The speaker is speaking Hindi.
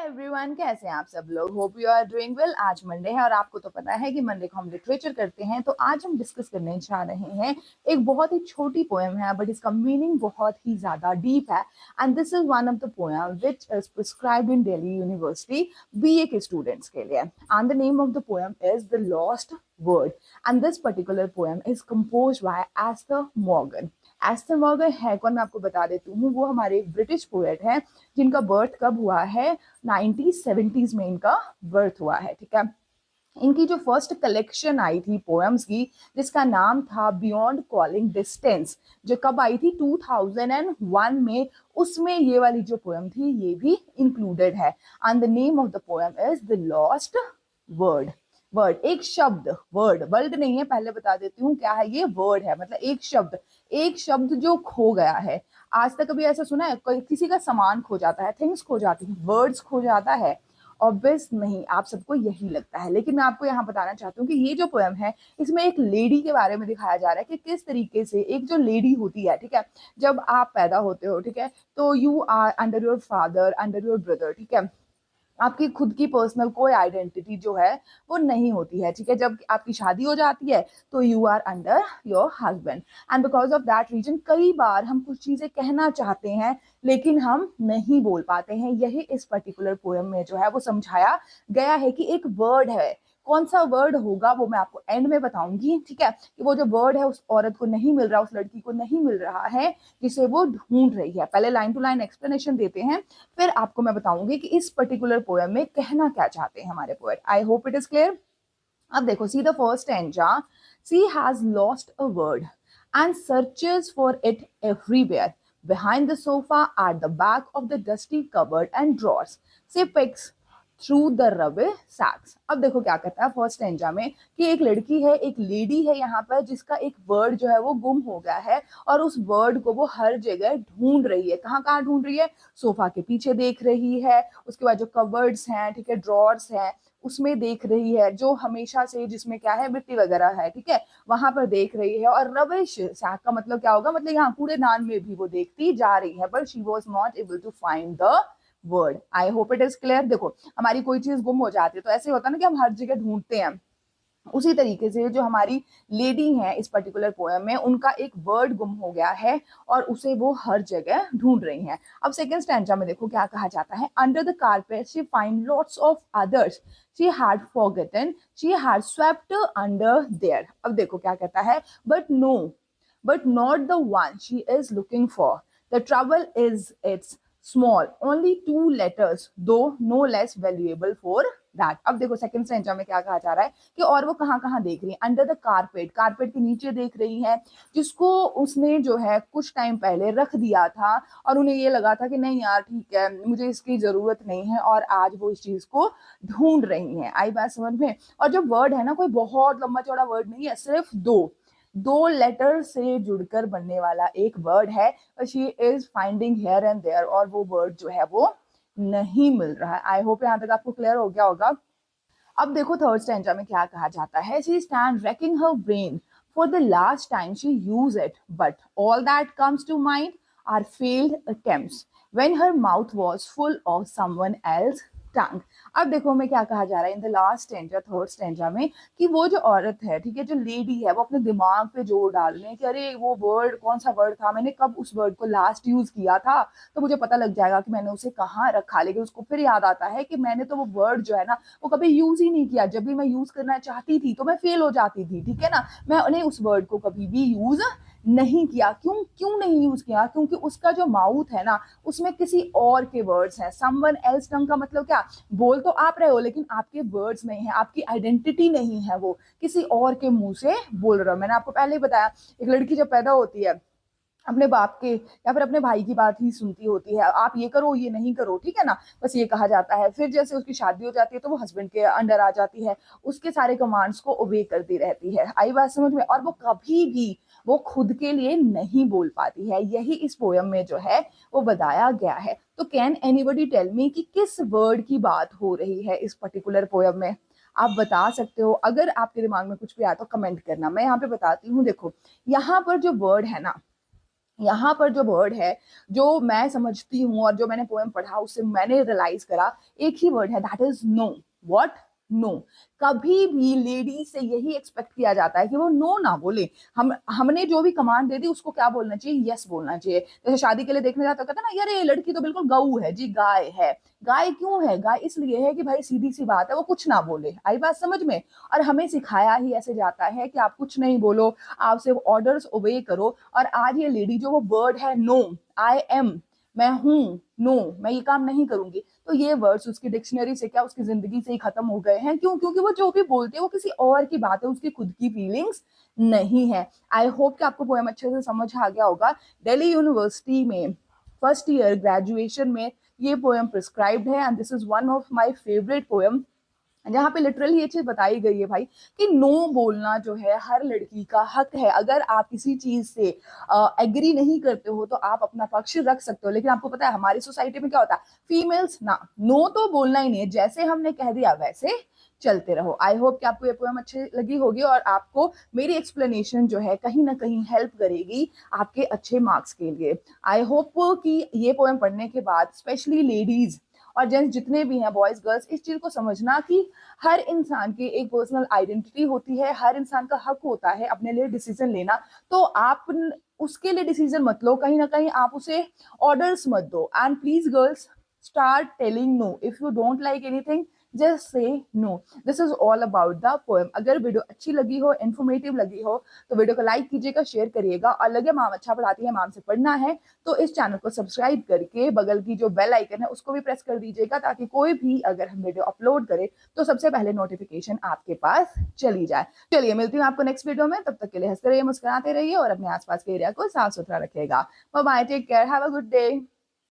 एवरीवन, कैसे हैं आप सब लोग। Hope you are doing well. आज मंडे है और आपको तो पता है कि मंडे को हम लिटरेचर करते हैं। तो आज हम डिस्कस करने जा रहे हैं एक बहुत ही छोटी पोएम है बट इसका मीनिंग बहुत ही ज्यादा डीप है। And this is one of the poem which is prescribed in Delhi university BA के स्टूडेंट्स के लिए। And the name of the poem is the lost word. And this particular poem is composed bye Esther Morgan. Esther Morgan है कौन, मैं आपको बता देती हूँ। वो हमारे एक ब्रिटिश पोएट हैं जिनका बर्थ कब हुआ है, 1970s में इनका बर्थ हुआ है। ठीक है, इनकी जो फर्स्ट कलेक्शन आई थी पोएम्स की जिसका नाम था बियॉन्ड कॉलिंग डिस्टेंस, जो कब आई थी 2001 में, उसमें ये वाली जो पोएम थी ये भी इंक्लूडेड है। And the name of the poem is the lost word. Word एक शब्द, वर्ड वर्ड नहीं है, पहले बता देती हूँ क्या है ये। वर्ड है मतलब एक शब्द जो खो गया है। आज तक कभी ऐसा सुना है किसी का सामान खो जाता है, थिंग्स खो जाती है, वर्ड्स खो जाता है? ऑब्वियस नहीं, आप सबको यही लगता है। लेकिन मैं आपको यहाँ बताना चाहती हूँ कि ये जो पोएम है इसमें एक लेडी के बारे में दिखाया जा रहा है कि किस तरीके से एक जो लेडी होती है, ठीक है, जब आप पैदा होते हो, ठीक है, तो you are under your father, under your brother, ठीक है, आपकी खुद की पर्सनल कोई आइडेंटिटी जो है वो नहीं होती है। ठीक है, जब आपकी शादी हो जाती है तो you are under your husband. And because of that reason कई बार हम कुछ चीजें कहना चाहते हैं लेकिन हम नहीं बोल पाते हैं। यही इस पर्टिकुलर पोएम में जो है वो समझाया गया है कि एक वर्ड है, कौन सा वर्ड होगा वो मैं आपको एंड में बताऊंगी। ठीक है, कि वो जो वर्ड है उस औरत को नहीं मिल रहा, उस लड़की को नहीं मिल रहा है जिसे वो ढूंढ रही है। पहले लाइन टू लाइन एक्सप्लेनेशन देते हैं, फिर आपको मैं बताऊंगी कि इस पर्टिकुलर पोएम में कहना क्या चाहते हैं हमारे poet. I hope it is clear. अब देखो, see the first stanza. She has lost a word and searches for it everywhere, behind the sofa, at the back of the dusty cupboard and drawers. She picks through the रबे सैक्स। अब देखो क्या कहता है फर्स्ट स्टैंजा में कि एक लड़की है, एक लेडी है यहाँ पर जिसका एक वर्ड जो है वो गुम हो गया है और उस वर्ड को वो हर जगह ढूंढ रही है। कहाँ कहाँ ढूंढ रही है? सोफा के पीछे देख रही है, उसके बाद जो कवर्ड्स हैं, ठीक है, ड्रॉर्स हैं, उसमें देख रही है, जो हमेशा से जिसमें क्या है मिट्टी वगैरह है, ठीक है, वहां पर देख रही है। और रविश सैक का मतलब क्या होगा, मतलब यहाँ कूड़ेदान में भी वो देखती जा रही है, but she was not able to find the word. I hope it is clear. देखो, हमारी कोई चीज गुम हो जाती है तो ऐसे होता है ना कि हम हर जगह ढूंढते हैं। उसी तरीके से जो हमारी लेडी है इस पर्टिकुलर पोएम में, उनका एक वर्ड गुम हो गया है और उसे वो हर जगह ढूंढ रही हैं। अब सेकंड स्टैंजा में देखो क्या कहा जाता है। Under the carpet she find lots of others she had forgotten she had swept under their. अब देखो क्या कहता है, but not the one she is looking for, the trouble is it's small, only two letters, though no less valuable for that. अब देखो सेकंड स्टैंजा में क्या कहा जा रहा है कि और वो कहाँ कहाँ देख रही है। अंडर द कारपेट, कारपेट के नीचे देख रही है, जिसको उसने जो है कुछ टाइम पहले रख दिया था और उन्हें ये लगा था कि नहीं यार ठीक है, मुझे इसकी जरूरत नहीं है, और आज वो इस चीज को ढूंढ रही है। आई बात समझ में? और जो वर्ड है ना, कोई बहुत लंबा चौड़ा वर्ड नहीं है, सिर्फ दो लेटर से जुड़कर बनने वाला एक वर्ड है। She is finding here and there, और वो वर्ड जो है वो नहीं मिल रहा है। आई होप यहाँ तक आपको क्लियर हो गया होगा। अब देखो थर्ड स्टैंजा में क्या कहा जाता है। She stand raking her brain for the last time she use it, but all that comes to mind are failed attempts when her mouth was full of someone else tongue. अब देखो हमें क्या कहा जा रहा है in the last stanza, third stanza में, कि वो जो औरत है, ठीक है, जो लेडी है, वो अपने दिमाग पे जोर डाल रहे हैं कि अरे वो वर्ड कौन सा वर्ड था, मैंने कब उस वर्ड को लास्ट यूज किया था, तो मुझे पता लग जाएगा कि मैंने उसे कहाँ रखा। लेकिन उसको फिर याद आता है कि मैंने तो वो वर्ड जो है ना वो कभी यूज ही नहीं किया। जब भी मैं यूज करना चाहती थी तो मैं फेल हो जाती थी, ठीक है ना, मैंने उस वर्ड को कभी भी यूज नहीं किया। क्यों नहीं यूज किया? क्योंकि उसका जो माउथ है ना उसमें किसी और के वर्ड्स हैं। समवन एल्स टंग का मतलब क्या? बोल तो आप रहे हो लेकिन आपके वर्ड्स नहीं है, आपकी आइडेंटिटी नहीं है, वो किसी और के मुंह से बोल रहे हो। मैंने आपको पहले ही बताया, एक लड़की जब पैदा होती है अपने बाप के या फिर अपने भाई की बात ही सुनती होती है, आप ये करो ये नहीं करो, ठीक है ना, बस ये कहा जाता है। फिर जैसे उसकी शादी हो जाती है तो वो हस्बैंड के अंडर आ जाती है, उसके सारे कमांड्स को ओबे करती रहती है। आई बात समझ में? और वो कभी भी वो खुद के लिए नहीं बोल पाती है। यही इस पोयम में जो है वो बताया गया है। तो कैन एनीबडी टेल मी कि किस वर्ड की बात हो रही है इस पर्टिकुलर पोयम में? आप बता सकते हो। अगर आपके दिमाग में कुछ भी आया तो कमेंट करना, मैं यहाँ पे बताती हूँ। देखो यहाँ पर जो वर्ड है ना, यहाँ पर जो वर्ड है, जो मैं समझती हूँ और जो मैंने पोएम पढ़ा उससे मैंने रियलाइज करा, एक ही वर्ड है, that is no. What? No. कभी भी लेडी से यही एक्सपेक्ट किया जाता है कि वो नो ना बोले। हमने जो भी कमांड दे दी उसको क्या बोलना चाहिए? यस बोलना चाहिए। जैसे शादी के लिए देखने जाते हो, कहता ना यार ये लड़की तो बिल्कुल गऊ है जी, गाय है। गाय क्यों है? गाय इसलिए है कि भाई सीधी सी बात है, वो कुछ ना बोले। आई बात समझ में? और हमें सिखाया ही ऐसे जाता है कि आप कुछ नहीं बोलो, आप सिर्फ ऑर्डर्स ओबे करो। और आज ये लेडी जो वो वर्ड है नो, आई एम, मैं हूं, नो, मैं ये काम नहीं करूंगी, तो ये वर्ड्स उसकी डिक्शनरी से क्या उसकी जिंदगी से ही खत्म हो गए हैं। क्यों? क्योंकि वो जो भी बोलती है वो किसी और की बात है, उसकी खुद की फीलिंग्स नहीं है। आई होप कि आपको पोएम अच्छे से समझ आ गया होगा। दिल्ली यूनिवर्सिटी में फर्स्ट ईयर ग्रेजुएशन में ये पोएम प्रिस्क्राइब्ड है and this is one of my favourite poem, जहाँ पे लिटरली ये चीज बताई गई है भाई कि नो बोलना जो है हर लड़की का हक है। अगर आप किसी चीज से एग्री नहीं करते हो तो आप अपना पक्ष रख सकते हो, लेकिन आपको पता है हमारी सोसाइटी में क्या होता है, फीमेल्स ना, नो तो बोलना ही नहीं है, जैसे हमने कह दिया वैसे चलते रहो। आई होप कि आपको ये पोएम अच्छी लगी होगी और आपको मेरी एक्सप्लेनेशन जो है कहीं ना कहीं हेल्प करेगी आपके अच्छे मार्क्स के लिए। आई होप कि ये पोएम पढ़ने के बाद स्पेशली लेडीज और जेंट्स जितने भी हैं, बॉयज गर्ल्स, इस चीज को समझना कि हर इंसान की एक पर्सनल आइडेंटिटी होती है, हर इंसान का हक होता है अपने लिए डिसीजन लेना। तो आप उसके लिए डिसीजन मत लो, कहीं ना कहीं आप उसे ऑर्डर्स मत दो। And please girls, start telling no. If you don't like anything, just say no. This is all about the poem. अगर वीडियो अच्छी लगी हो, इन्फॉर्मेटिव लगी हो, तो वीडियो को लाइक कीजिएगा, शेयर करिएगा, और लगे मैम अच्छा पढ़ाती है, मैम से पढ़ना है, तो इस चैनल को सब्सक्राइब करके बगल की जो बेल आइकन है उसको भी प्रेस कर दीजिएगा, ताकि कोई भी अगर हम वीडियो अपलोड करें तो सबसे पहले नोटिफिकेशन आपके पास चली जाए। चलिए मिलती हूँ आपको नेक्स्ट वीडियो में, तब तक के लिए हंसते रहिए, मुस्कुराते रहिए और अपने आसपास के एरिया को साफ सुथरा रखिएगा। Bye bye, take care, have a good day.